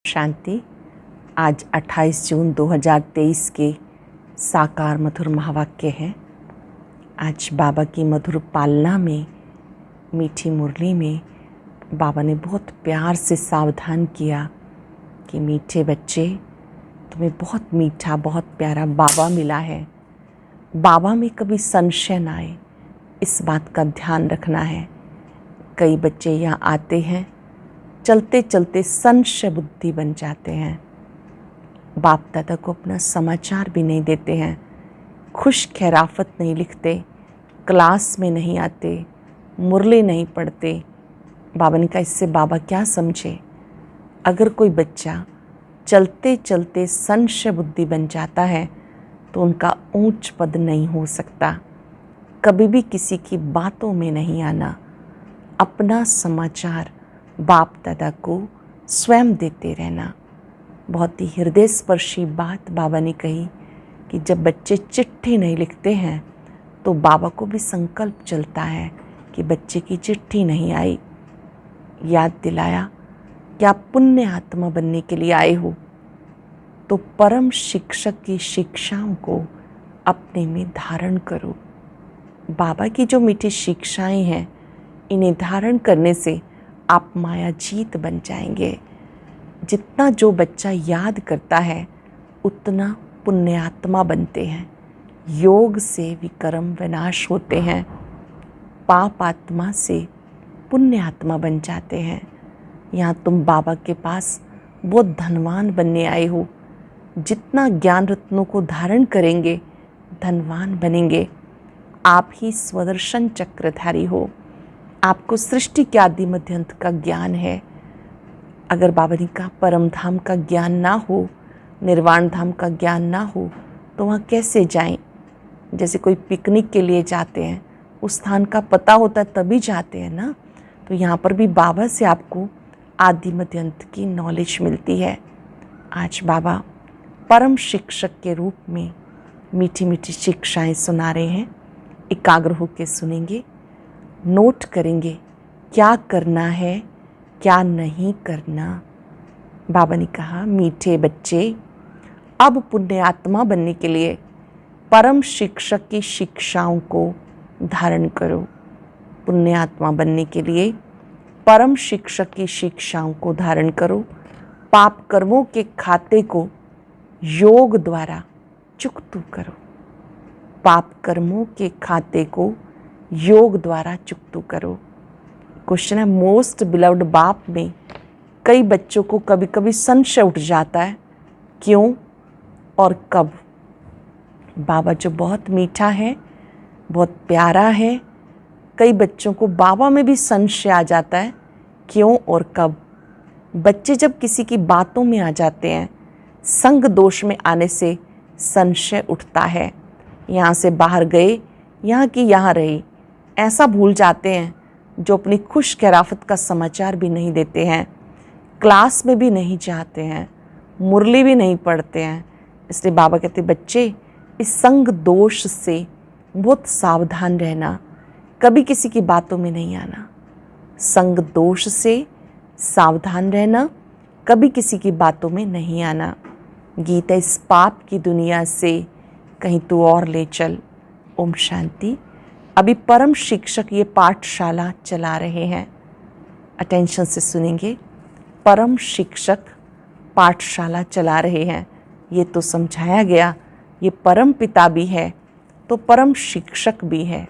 शांति। आज 28 जून 2023 के साकार मधुर महावाक्य हैं। आज बाबा की मधुर पालना में, मीठी मुरली में बाबा ने बहुत प्यार से सावधान किया कि मीठे बच्चे, तुम्हें बहुत मीठा, बहुत प्यारा बाबा मिला है। बाबा में कभी संशय ना आए, इस बात का ध्यान रखना है। कई बच्चे यहाँ आते हैं, चलते चलते संशय बुद्धि बन जाते हैं। बाप दादा को अपना समाचार भी नहीं देते हैं, खुश खैराफत नहीं लिखते, क्लास में नहीं आते, मुरली नहीं पढ़ते। बाबा ने कहा, इससे बाबा क्या समझे। अगर कोई बच्चा चलते चलते संशय बुद्धि बन जाता है तो उनका ऊंच पद नहीं हो सकता। कभी भी किसी की बातों में नहीं आना, अपना समाचार बाप दादा को स्वयं देते रहना। बहुत ही हृदय स्पर्शी बात बाबा ने कही कि जब बच्चे चिट्ठी नहीं लिखते हैं तो बाबा को भी संकल्प चलता है कि बच्चे की चिट्ठी नहीं आई। याद दिलाया कि आप पुण्य आत्मा बनने के लिए आए हो, तो परम शिक्षक की शिक्षाओं को अपने में धारण करो। बाबा की जो मीठी शिक्षाएं हैं, इन्हें धारण करने से आप माया जीत बन जाएंगे। जितना जो बच्चा याद करता है उतना पुण्यात्मा बनते हैं। योग से विकर्म विनाश होते हैं, पाप आत्मा से पुण्यात्मा बन जाते हैं। यहाँ तुम बाबा के पास बहुत धनवान बनने आए हो। जितना ज्ञान रत्नों को धारण करेंगे धनवान बनेंगे। आप ही स्वदर्शन चक्रधारी हो। आपको सृष्टि के आदि मध्यंत का ज्ञान है। अगर बाबा ने कहा परम धाम का ज्ञान ना हो, निर्वाण धाम का ज्ञान ना हो, तो वहाँ कैसे जाएं। जैसे कोई पिकनिक के लिए जाते हैं, उस स्थान का पता होता है तभी जाते हैं ना। तो यहाँ पर भी बाबा से आपको आदि मध्यंत की नॉलेज मिलती है। आज बाबा परम शिक्षक के रूप में मीठी मीठी शिक्षाएं सुना रहे हैं। एकाग्र होकर सुनेंगे, नोट करेंगे क्या करना है, क्या नहीं करना। बाबा ने कहा, मीठे बच्चे, अब पुण्य आत्मा बनने के लिए परम शिक्षक की शिक्षाओं को धारण करो। पुण्य आत्मा बनने के लिए परम शिक्षक की शिक्षाओं को धारण करो। पाप कर्मों के खाते को योग द्वारा चुकतू करो। पाप कर्मों के खाते को योग द्वारा चुकतू करो। क्वेश्चन है, मोस्ट बिलव्ड बाप में कई बच्चों को कभी कभी संशय उठ जाता है, क्यों और कब। बाबा जो बहुत मीठा है, बहुत प्यारा है, कई बच्चों को बाबा में भी संशय आ जाता है, क्यों और कब। बच्चे जब किसी की बातों में आ जाते हैं, संग दोष में आने से संशय उठता है। यहाँ से बाहर गए, यहाँ की यहाँ रही, ऐसा भूल जाते हैं। जो अपनी खुश खैराफत का समाचार भी नहीं देते हैं, क्लास में भी नहीं जाते हैं, मुरली भी नहीं पढ़ते हैं। इसलिए बाबा कहते, बच्चे इस संग दोष से बहुत सावधान रहना, कभी किसी की बातों में नहीं आना। संग दोष से सावधान रहना, कभी किसी की बातों में नहीं आना। गीता इस पाप की दुनिया से कहीं तू और ले चल। ओम शांति। अभी परम शिक्षक ये पाठशाला चला रहे हैं, अटेंशन से सुनेंगे। परम शिक्षक पाठशाला चला रहे हैं, ये तो समझाया गया। ये परम पिता भी है तो परम शिक्षक भी है।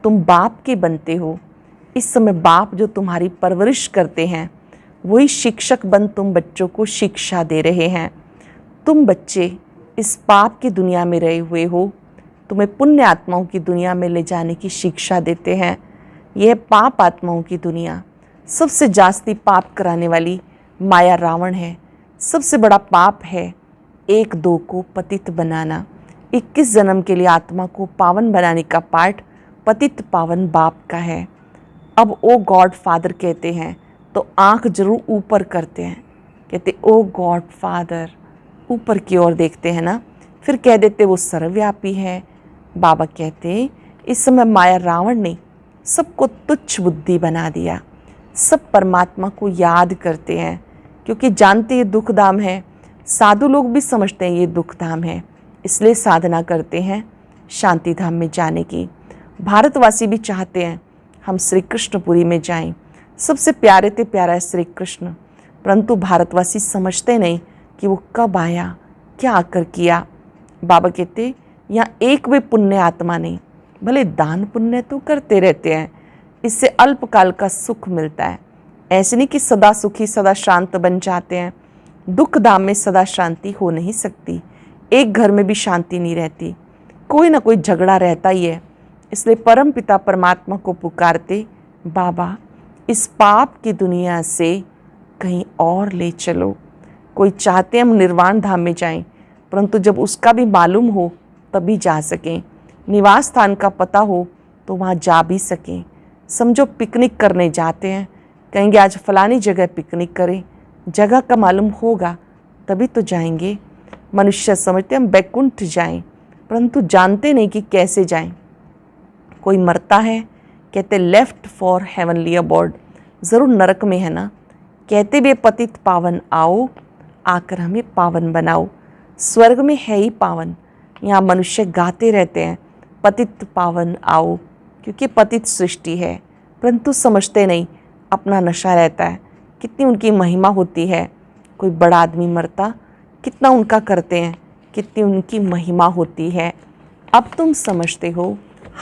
तुम बाप के बनते हो। इस समय बाप जो तुम्हारी परवरिश करते हैं वही शिक्षक बन तुम बच्चों को शिक्षा दे रहे हैं। तुम बच्चे इस पाप की दुनिया में रहे हुए हो, तुम्हें पुण्य आत्माओं की दुनिया में ले जाने की शिक्षा देते हैं। यह पाप आत्माओं की दुनिया, सबसे जास्ती पाप कराने वाली माया रावण है। सबसे बड़ा पाप है एक दो को पतित बनाना। 21 जन्म के लिए आत्मा को पावन बनाने का पाठ पतित पावन बाप का है। अब ओ गॉड फादर कहते हैं तो आंख जरूर ऊपर करते हैं, कहते ओ गॉड फादर, ऊपर की ओर देखते हैं ना। फिर कह देते वो सर्वव्यापी है। बाबा कहते इस समय माया रावण ने सबको तुच्छ बुद्धि बना दिया। सब परमात्मा को याद करते हैं, क्योंकि जानते ये दुख धाम है, साधु लोग भी समझते हैं ये दुख धाम है, इसलिए साधना करते हैं शांति धाम में जाने की। भारतवासी भी चाहते हैं हम श्री कृष्णपुरी में जाएं। सबसे प्यारे ते प्यारा है श्री कृष्ण, परंतु भारतवासी समझते नहीं कि वो कब आया, क्या आकर किया। बाबा कहते यहाँ एक भी पुण्य आत्मा नहीं, भले दान पुण्य तो करते रहते हैं, इससे अल्पकाल का सुख मिलता है। ऐसे नहीं कि सदा सुखी सदा शांत बन जाते हैं। दुख धाम में सदा शांति हो नहीं सकती, एक घर में भी शांति नहीं रहती, कोई ना कोई झगड़ा रहता ही है। इसलिए परम पिता परमात्मा को पुकारते, बाबा इस पाप की दुनिया से कहीं और ले चलो। कोई चाहते हैं हम निर्वाण धाम में जाएं, परंतु जब उसका भी मालूम हो तभी जा सकें, निवास स्थान का पता हो तो वहाँ जा भी सकें। समझो पिकनिक करने जाते हैं, कहेंगे आज फलानी जगह पिकनिक करें, जगह का मालूम होगा तभी तो जाएंगे। मनुष्य समझते हम बैकुंठ जाएं, परंतु जानते नहीं कि कैसे जाएं। कोई मरता है, कहते लेफ्ट फॉर हेवनली अबॉर्ड, ज़रूर नरक में है ना। कहते भी पतित पावन आओ, आकर हमें पावन बनाओ। स्वर्ग में है ही पावन, यहाँ मनुष्य गाते रहते हैं पतित पावन आओ, क्योंकि पतित सृष्टि है, परंतु समझते नहीं अपना नशा रहता है। कितनी उनकी महिमा होती है, कोई बड़ा आदमी मरता कितना उनका करते हैं, कितनी उनकी महिमा होती है। अब तुम समझते हो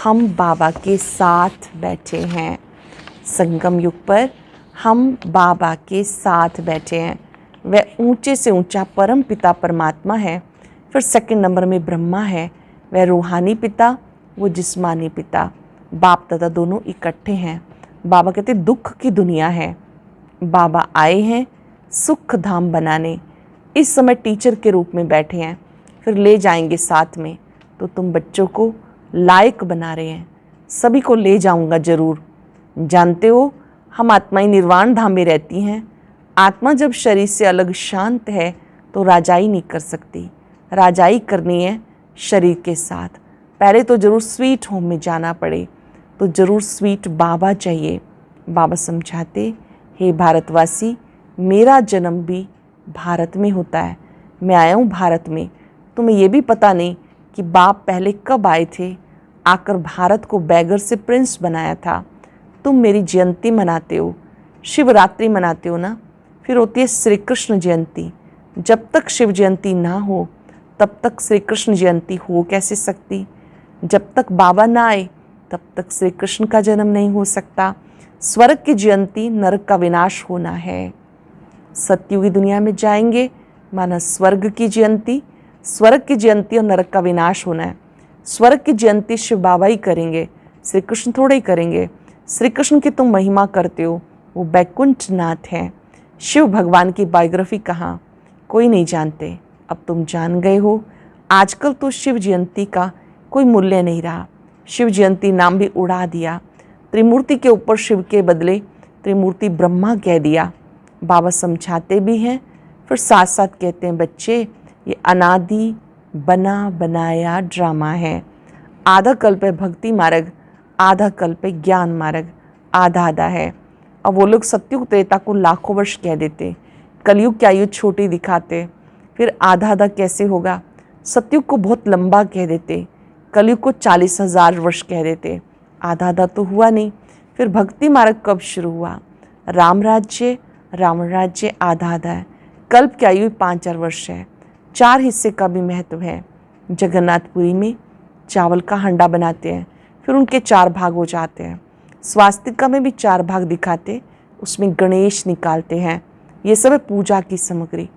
हम बाबा के साथ बैठे हैं, संगम युग पर हम बाबा के साथ बैठे हैं। वह ऊंचे से ऊंचा परम पिता परमात्मा है, फिर सेकंड नंबर में ब्रह्मा है, वह रूहानी पिता, वो जिस्मानी पिता, बाप दादा दोनों इकट्ठे हैं। बाबा कहते दुख की दुनिया है, बाबा आए हैं सुख धाम बनाने। इस समय टीचर के रूप में बैठे हैं, फिर ले जाएंगे साथ में। तो तुम बच्चों को लायक बना रहे हैं, सभी को ले जाऊंगा जरूर। जानते हो हम आत्माएं निर्वाण धाम में रहती हैं। आत्मा जब शरीर से अलग शांत है तो राजाई नहीं कर सकती, राजाई करनी है शरीर के साथ। पहले तो ज़रूर स्वीट होम में जाना पड़े तो ज़रूर स्वीट बाबा चाहिए। बाबा समझाते, हे भारतवासी मेरा जन्म भी भारत में होता है, मैं आया हूँ भारत में। तुम्हें ये भी पता नहीं कि बाप पहले कब आए थे, आकर भारत को बैगर से प्रिंस बनाया था। तुम मेरी जयंती मनाते हो, शिवरात्रि मनाते हो ना, फिर होती है श्री कृष्ण जयंती। जब तक शिव जयंती ना हो तब तक श्री कृष्ण जयंती हो कैसे सकती। जब तक बाबा ना आए तब तक श्री कृष्ण का जन्म नहीं हो सकता। स्वर्ग की जयंती नरक का विनाश होना है। सत्युगी दुनिया में जाएंगे माना स्वर्ग की जयंती, स्वर्ग की जयंती और नरक का विनाश होना है। स्वर्ग की जयंती शिव बाबा ही करेंगे, श्री कृष्ण थोड़े ही करेंगे। श्री कृष्ण की तुम महिमा करते हो, वो बैकुंठ नाथ हैं। शिव भगवान की बायोग्राफी कहाँ कोई नहीं जानते, अब तुम जान गए हो। आजकल तो शिव जयंती का कोई मूल्य नहीं रहा, शिव जयंती नाम भी उड़ा दिया। त्रिमूर्ति के ऊपर शिव के बदले त्रिमूर्ति ब्रह्मा कह दिया। बाबा समझाते भी हैं, फिर साथ साथ कहते हैं बच्चे ये अनादि बना बनाया ड्रामा है। आधा कल्प है भक्ति मार्ग, आधा कल्प है ज्ञान मार्ग, आधा आधा है। अब वो लोग सत्युग त्रेता को लाखों वर्ष कह देते, कलयुग की आयु छोटी दिखाते, फिर आधा आधा कैसे होगा। सत्युग को बहुत लंबा कह देते, कलयुग को 40,000 वर्ष कह देते, आधा आधा तो हुआ नहीं। फिर भक्ति मार्ग कब शुरू हुआ, राम राज्य आधा आधा है। कल्प की आयु 5,000 वर्ष है, 4 हिस्से का भी महत्व है। जगन्नाथपुरी में चावल का हंडा बनाते हैं, फिर उनके 4 भाग हो जाते हैं। स्वास्तिका में भी 4 भाग दिखाते, उसमें गणेश निकालते हैं। ये सब है पूजा की सामग्री।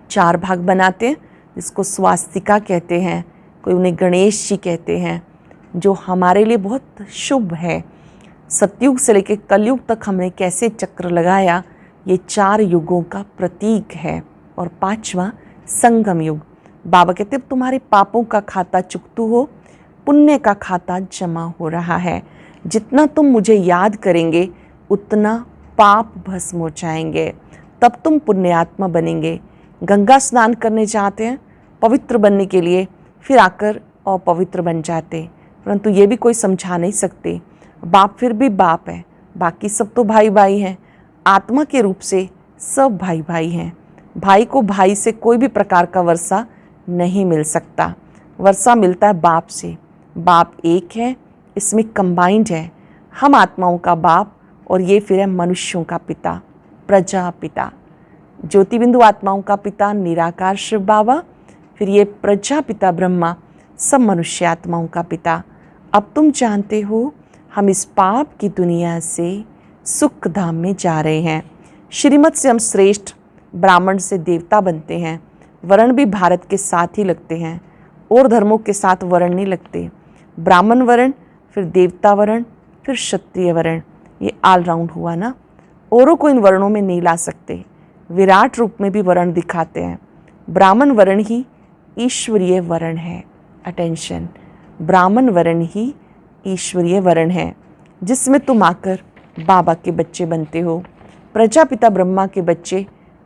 4 भाग बनाते हैं जिसको स्वास्तिका कहते हैं, कोई उन्हें गणेश जी कहते हैं, जो हमारे लिए बहुत शुभ है। सतयुग से लेकर कलयुग तक हमने कैसे चक्र लगाया, ये 4 युगों का प्रतीक है। और 5वां संगम युग। बाबा कहते अब तुम्हारे पापों का खाता चुकतू हो, पुण्य का खाता जमा हो रहा है। जितना तुम मुझे याद करेंगे उतना पाप भस्म हो जाएंगे, तब तुम पुण्यात्मा बनेंगे। गंगा स्नान करने चाहते हैं पवित्र बनने के लिए, फिर आकर अपवित्र बन जाते, परंतु ये भी कोई समझा नहीं सकते। बाप फिर भी बाप है, बाकी सब तो भाई भाई हैं। आत्मा के रूप से सब भाई भाई हैं। भाई को भाई से कोई भी प्रकार का वर्षा नहीं मिल सकता। वर्षा मिलता है बाप से। बाप एक है, इसमें कंबाइंड है। हम आत्माओं का बाप और ये फिर है मनुष्यों का पिता, प्रजापिता। ज्योति बिंदु आत्माओं का पिता निराकार शिव बाबा, फिर ये प्रजापिता ब्रह्मा, सब मनुष्य आत्माओं का पिता। अब तुम जानते हो हम इस पाप की दुनिया से सुख धाम में जा रहे हैं। श्रीमत से हम श्रेष्ठ ब्राह्मण से देवता बनते हैं। वर्ण भी भारत के साथ ही लगते हैं, और धर्मों के साथ वर्ण नहीं लगते। ब्राह्मण वर्ण, फिर देवता वर्ण, फिर क्षत्रिय वर्ण, ये ऑलराउंड हुआ ना। औरों को इन वर्णों में नहीं ला सकते। विराट रूप में भी वर्ण दिखाते हैं। ब्राह्मण वर्ण ही ईश्वरीय वर्ण है। अटेंशन, ब्राह्मण वर्ण ही ईश्वरीय वर्ण है, जिसमें तुम आकर बाबा के बच्चे बनते हो। प्रजापिता ब्रह्मा के बच्चे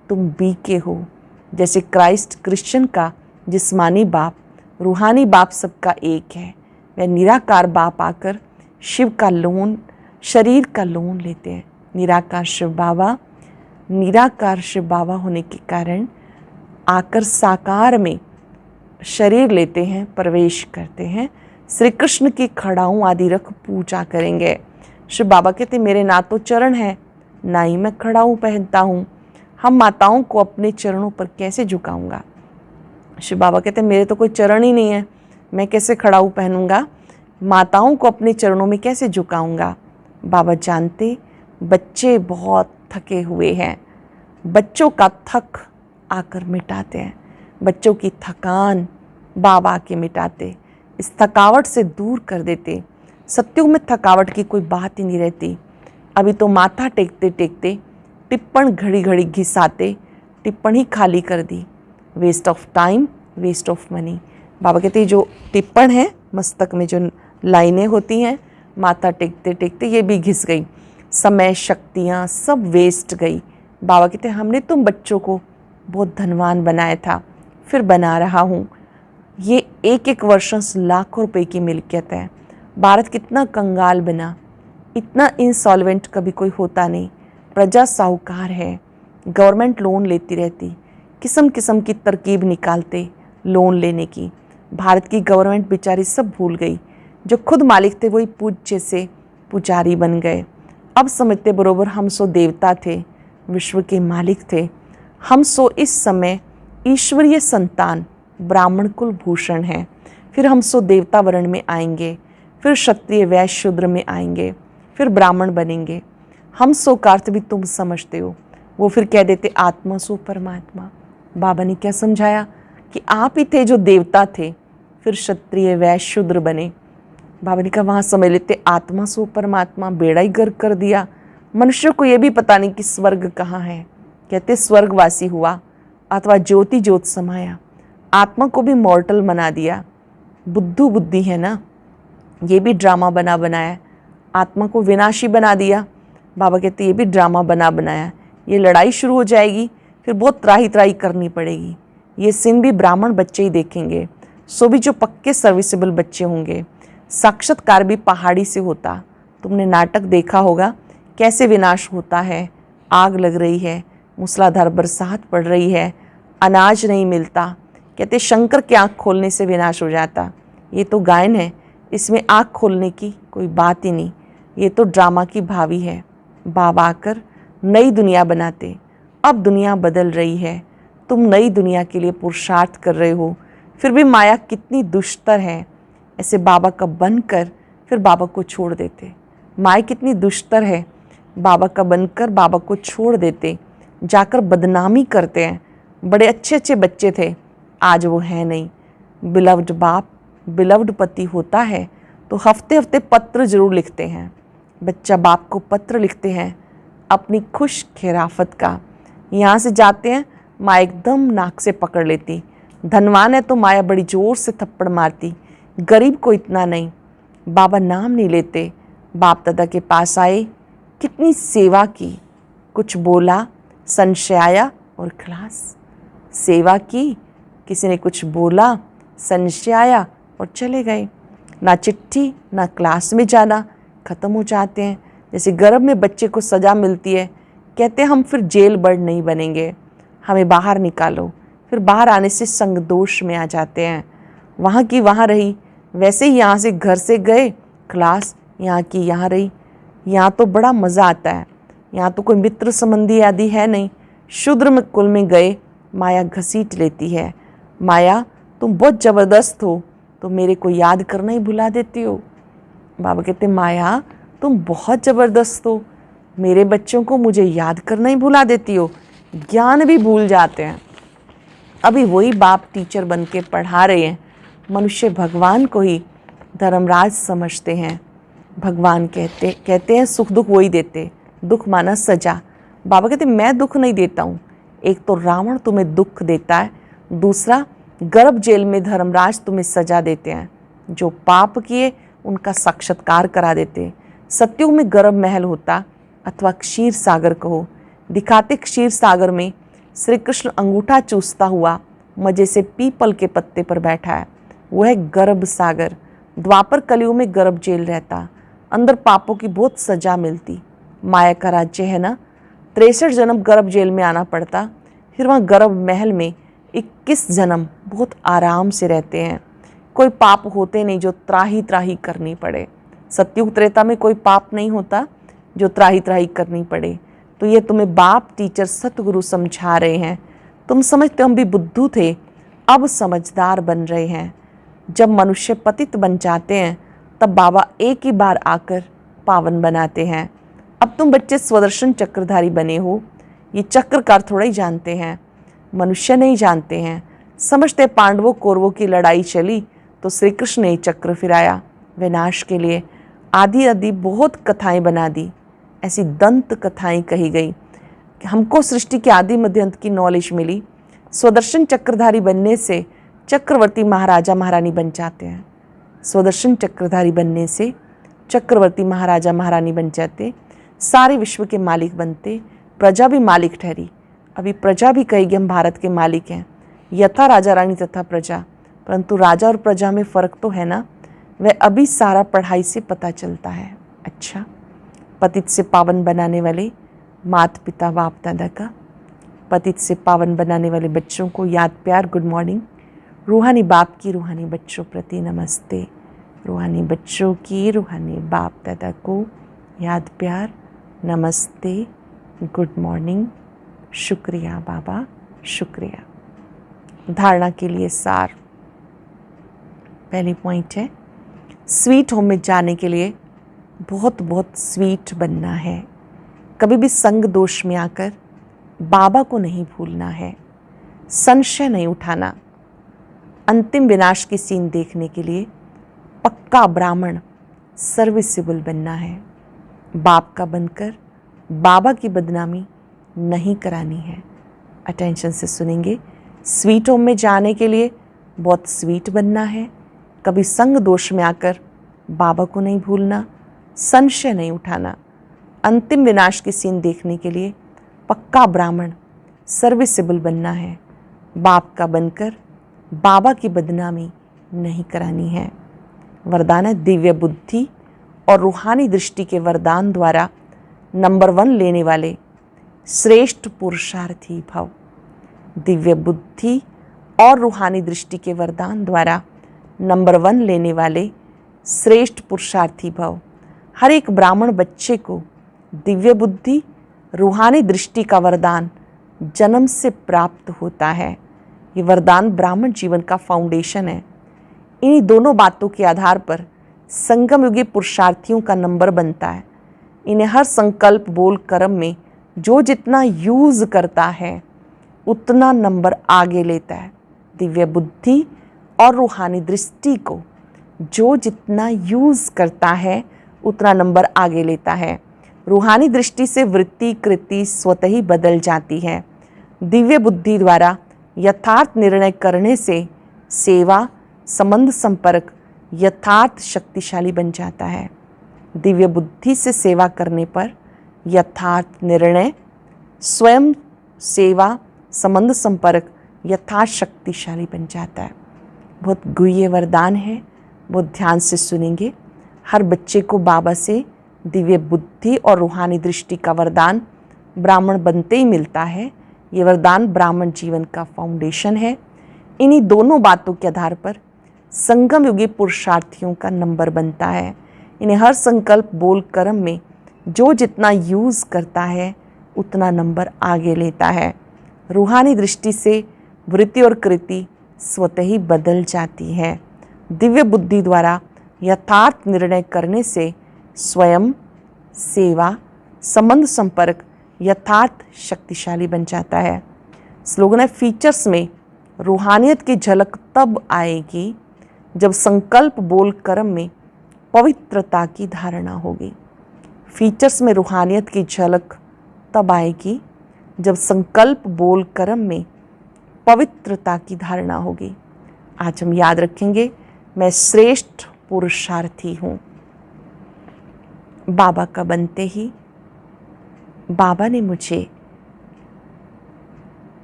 तुम बी के हो। जैसे क्राइस्ट क्रिश्चियन का जिस्मानी बाप, रूहानी बाप सबका एक है। वह निराकार बाप आकर शिव का लोन, शरीर का लोन लेते हैं। निराकार शिव बाबा, निराकार शिव बाबा होने के कारण आकर साकार में शरीर लेते हैं, प्रवेश करते हैं। श्री कृष्ण की खड़ाऊँ आदि रख पूजा करेंगे। शिव बाबा कहते मेरे ना तो चरण है, ना ही मैं खड़ाऊँ पहनता हूँ। हम माताओं को अपने चरणों पर कैसे झुकाऊंगा? शिव बाबा कहते मेरे तो कोई चरण ही नहीं है, मैं कैसे खड़ाऊँ पहनूंगा? माताओं को अपने चरणों में कैसे झुकाऊंगा? बाबा जानते बच्चे बहुत थके हुए हैं। बच्चों का थक आकर मिटाते हैं। बच्चों की थकान बाबा आके मिटाते, इस थकावट से दूर कर देते। सत्युग में थकावट की कोई बात ही नहीं रहती। अभी तो माथा टेकते टेकते टिप्पण घड़ी घड़ी घिसाते, टिप्पण ही खाली कर दी। Waste of time, waste of money. बाबा कहते हैं जो टिप्पण है, मस्तक में जो लाइनें होती हैं, माथा टेकते टेकते ये भी घिस गई। समय, शक्तियाँ सब वेस्ट गई। बाबा कहते हैं हमने तुम बच्चों को बहुत धनवान बनाया था, फिर बना रहा हूँ। ये एक एक वर्षों से लाखों रुपए की मिल्कियत है। भारत कितना कंगाल बना, इतना इंसॉल्वेंट कभी कोई होता नहीं। प्रजा साहूकार है, गवर्नमेंट लोन लेती रहती, किस्म किस्म की तरकीब निकालते लोन लेने की। भारत की गवर्नमेंट बेचारी सब भूल गई। जो खुद मालिक थे वही पूज्य से पुजारी बन गए। अब समझते बरोबर हम सो देवता थे, विश्व के मालिक थे। हम सो इस समय ईश्वरीय संतान ब्राह्मण कुल भूषण हैं। फिर हम सो देवता वर्ण में आएंगे, फिर क्षत्रिय वैश्य शूद्र में आएंगे, फिर ब्राह्मण बनेंगे। हम सो का अर्थ भी तुम समझते हो। वो फिर कह देते आत्मा सो परमात्मा। बाबा ने क्या समझाया कि आप ही थे जो देवता थे, फिर क्षत्रिय वैश्य शूद्र बने। बाबा ने कहा वहाँ समझ लेते आत्मा सो परमात्मा, बेड़ा ही गर्क कर दिया। मनुष्य को ये भी पता नहीं कि स्वर्ग कहाँ है। कहते स्वर्गवासी हुआ अथवा ज्योति ज्योत समाया। आत्मा को भी मॉर्टल बना दिया। बुद्धू बुद्धि है ना, ये भी ड्रामा बना बनाया। आत्मा को विनाशी बना दिया। बाबा कहते ये भी ड्रामा बना बनाया। ये लड़ाई शुरू हो जाएगी, फिर बहुत त्राही त्राही करनी पड़ेगी। ये सीन भी ब्राह्मण बच्चे ही देखेंगे, सो भी जो पक्के सर्विसेबल बच्चे होंगे। साक्षात्कार भी पहाड़ी से होता। तुमने नाटक देखा होगा कैसे विनाश होता है। आग लग रही है, मूसलाधार बरसात पड़ रही है, अनाज नहीं मिलता। कहते शंकर की आँख खोलने से विनाश हो जाता। ये तो गायन है, इसमें आँख खोलने की कोई बात ही नहीं। ये तो ड्रामा की भावी है। बाबा आकर नई दुनिया बनाते। अब दुनिया बदल रही है, तुम नई दुनिया के लिए पुरुषार्थ कर रहे हो। फिर भी माया कितनी दुष्टर है। ऐसे बाबा का बनकर फिर बाबा को छोड़ देते। माया कितनी दुष्टर है, बाबा का बनकर बाबा को छोड़ देते, जाकर बदनामी करते हैं। बड़े अच्छे अच्छे बच्चे थे, आज वो है नहीं। बिलव्ड बाप, बिलव्ड पति होता है तो हफ्ते हफ्ते पत्र जरूर लिखते हैं। बच्चा बाप को पत्र लिखते हैं अपनी खुश खिराफत का। यहाँ से जाते हैं, माँ एकदम नाक से पकड़ लेती। धनवान है तो माया बड़ी जोर से थप्पड़ मारती, गरीब को इतना नहीं। बाबा नाम नहीं लेते। बाप दादा के पास आए, कितनी सेवा की, कुछ बोला, संशय आया और खलास। सेवा की, किसी ने कुछ बोला, संशय आया और चले गए। ना चिट्ठी ना क्लास में जाना, ख़त्म हो जाते हैं। जैसे गर्भ में बच्चे को सज़ा मिलती है, कहते हम फिर जेल बर्ड नहीं बनेंगे, हमें बाहर निकालो। फिर बाहर आने से संग दोष में आ जाते हैं, वहाँ की वहाँ रही, वैसे ही यहाँ से घर से गए क्लास, यहाँ की यहाँ रही। यहाँ तो बड़ा मज़ा आता है, यहाँ तो कोई मित्र संबंधी आदि है नहीं। शूद्र में कुल में गए, माया घसीट लेती है। माया तुम बहुत ज़बरदस्त हो, तो मेरे को याद करना ही भुला देती हो। बाबा कहते माया तुम बहुत ज़बरदस्त हो, मेरे बच्चों को मुझे याद करना ही भुला देती हो, ज्ञान भी भूल जाते हैं। अभी वही बाप टीचर बन के पढ़ा रहे हैं। मनुष्य भगवान को ही धर्मराज समझते हैं। भगवान कहते हैं सुख दुख वही देते, दुख माना सजा। बाबा कहते मैं दुख नहीं देता हूँ। एक तो रावण तुम्हें दुख देता है, दूसरा गर्भ जेल में धर्मराज तुम्हें सजा देते हैं। जो पाप किए उनका साक्षात्कार करा देते। सत्युग में गर्भ महल होता अथवा क्षीर सागर कहो, दिखाते क्षीर सागर में श्री कृष्ण अंगूठा चूसता हुआ मजे से पीपल के पत्ते पर बैठा है, वो है गर्भ सागर। द्वापर कलयुग में गर्भ जेल रहता, अंदर पापों की बहुत सजा मिलती। माया का राज्य है ना, 63 जन्म गर्भ जेल में आना पड़ता, फिर वहाँ गर्भ महल में 21 जन्म बहुत आराम से रहते हैं। कोई पाप होते नहीं जो त्राही त्राही करनी पड़े। सत्युग त्रेता में कोई पाप नहीं होता जो त्राही त्राही करनी पड़े। तो ये तुम्हें बाप टीचर सतगुरु समझा रहे हैं। तुम समझते हम भी बुद्धू थे, अब समझदार बन रहे हैं। जब मनुष्य पतित बन जाते हैं तब बाबा एक ही बार आकर पावन बनाते हैं। अब तुम बच्चे स्वदर्शन चक्रधारी बने हो, ये चक्र का थोड़ा ही जानते हैं, मनुष्य नहीं जानते हैं। समझते पांडवों कौरवों की लड़ाई चली तो श्री कृष्ण ने चक्र फिराया विनाश के लिए। आदि आदि बहुत कथाएं बना दी, ऐसी दंत कथाएं कही गई कि हमको सृष्टि के आदि मध्य अंत की नॉलेज मिली। स्वदर्शन चक्रधारी बनने से चक्रवर्ती महाराजा महारानी बन जाते हैं। स्वदर्शन चक्रधारी बनने से चक्रवर्ती महाराजा महारानी बन जाते, सारे विश्व के मालिक बनते, प्रजा भी मालिक ठहरी। अभी प्रजा भी कहेगी हम भारत के मालिक हैं, यथा राजा रानी तथा प्रजा। परंतु राजा और प्रजा में फ़र्क तो है ना, वह अभी सारा पढ़ाई से पता चलता है। अच्छा, पतित से पावन बनाने वाले माता पिता बाप दादा का, पतित से पावन बनाने वाले बच्चों को याद प्यार गुड मॉर्निंग। रूहानी बाप की रूहानी बच्चों प्रति नमस्ते। रूहानी बच्चों की रूहानी बाप दादा को याद प्यार नमस्ते, गुड मॉर्निंग, शुक्रिया बाबा, शुक्रिया। धारणा के लिए सार, पहली पॉइंट है स्वीट होम में जाने के लिए बहुत बहुत स्वीट बनना है। कभी भी संग दोष में आकर बाबा को नहीं भूलना है, संशय नहीं उठाना। अंतिम विनाश की सीन देखने के लिए पक्का ब्राह्मण सर्विसेबल बनना है। बाप का बनकर बाबा की बदनामी नहीं करानी है। अटेंशन से सुनेंगे। स्वीट होम में जाने के लिए बहुत स्वीट बनना है, कभी संग दोष में आकर बाबा को नहीं भूलना, संशय नहीं उठाना। अंतिम विनाश की सीन देखने के लिए पक्का ब्राह्मण सर्विसेबल बनना है। बाप का बनकर बाबा की बदनामी नहीं करानी है। वरदान है दिव्य बुद्धि और रूहानी दृष्टि के वरदान द्वारा नंबर 1 लेने वाले श्रेष्ठ पुरुषार्थी भव। दिव्य बुद्धि और रूहानी दृष्टि के वरदान द्वारा नंबर 1 लेने वाले श्रेष्ठ पुरुषार्थी भव। हर एक ब्राह्मण बच्चे को दिव्य बुद्धि रूहानी दृष्टि का वरदान जन्म से प्राप्त होता है। ये वरदान ब्राह्मण जीवन का फाउंडेशन है। इन्हीं दोनों बातों के आधार पर संगम युगी पुरुषार्थियों का नंबर बनता है। इन्हें हर संकल्प बोल कर्म में जो जितना यूज़ करता है उतना नंबर आगे लेता है। दिव्य बुद्धि और रूहानी दृष्टि को जो जितना यूज़ करता है उतना नंबर आगे लेता है। रूहानी दृष्टि से वृत्ति कृति स्वतः ही बदल जाती है। दिव्य बुद्धि द्वारा यथार्थ निर्णय करने से सेवा संबंध संपर्क यथार्थ शक्तिशाली बन जाता है। दिव्य बुद्धि से सेवा करने पर यथार्थ निर्णय, स्वयं सेवा संबंध संपर्क यथार्थ शक्तिशाली बन जाता है। बहुत गुह्य वरदान है, बहुत ध्यान से सुनेंगे। हर बच्चे को बाबा से दिव्य बुद्धि और रूहानी दृष्टि का वरदान ब्राह्मण बनते ही मिलता है। ये वरदान ब्राह्मण जीवन का फाउंडेशन है। इन्हीं दोनों बातों के आधार पर संगम युगी पुरुषार्थियों का नंबर बनता है। इन्हें हर संकल्प बोल कर्म में जो जितना यूज़ करता है उतना नंबर आगे लेता है। रूहानी दृष्टि से वृत्ति और कृति स्वतः ही बदल जाती है। दिव्य बुद्धि द्वारा यथार्थ निर्णय करने से स्वयं, सेवा, संबंध संपर्क यथार्थ शक्तिशाली बन जाता है। स्लोगन है, फीचर्स में रूहानियत की झलक तब आएगी जब संकल्प बोल कर्म में पवित्रता की धारणा होगी। फीचर्स में रूहानियत की झलक तब आएगी जब संकल्प बोल कर्म में पवित्रता की धारणा होगी। आज हम याद रखेंगे, मैं श्रेष्ठ पुरुषार्थी हूँ। बाबा का बनते ही बाबा ने मुझे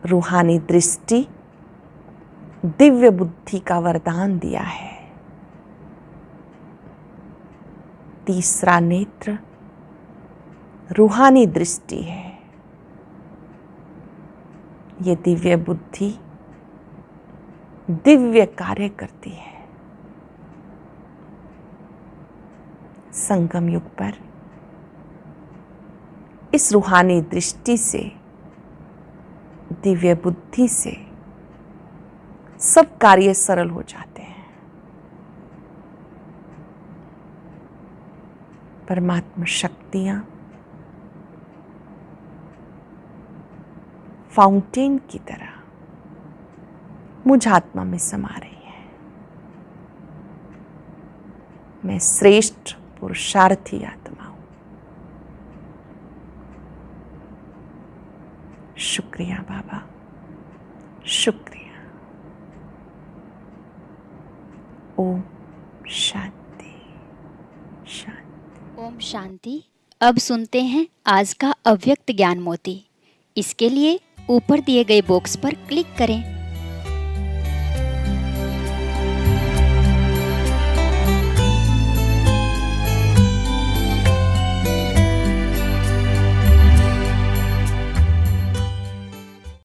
रूहानी दृष्टि, दिव्य बुद्धि का वरदान दिया है। तीसरा नेत्र रूहानी दृष्टि है। ये दिव्य बुद्धि दिव्य कार्य करती है। संगम युग पर इस रूहानी दृष्टि से, दिव्य बुद्धि से सब कार्य सरल हो जाते हैं। परमात्मा शक्तियां फाउंटेन की तरह मुझ आत्मा में समा रही है। मैं श्रेष्ठ पुरुषार्थी आत्मा हूं। शुक्रिया बाबा, शुक्रिया। ओम शांति, शांति। ओम शांति। अब सुनते हैं आज का अव्यक्त ज्ञान मोती। इसके लिए ऊपर दिए गए बॉक्स पर क्लिक करें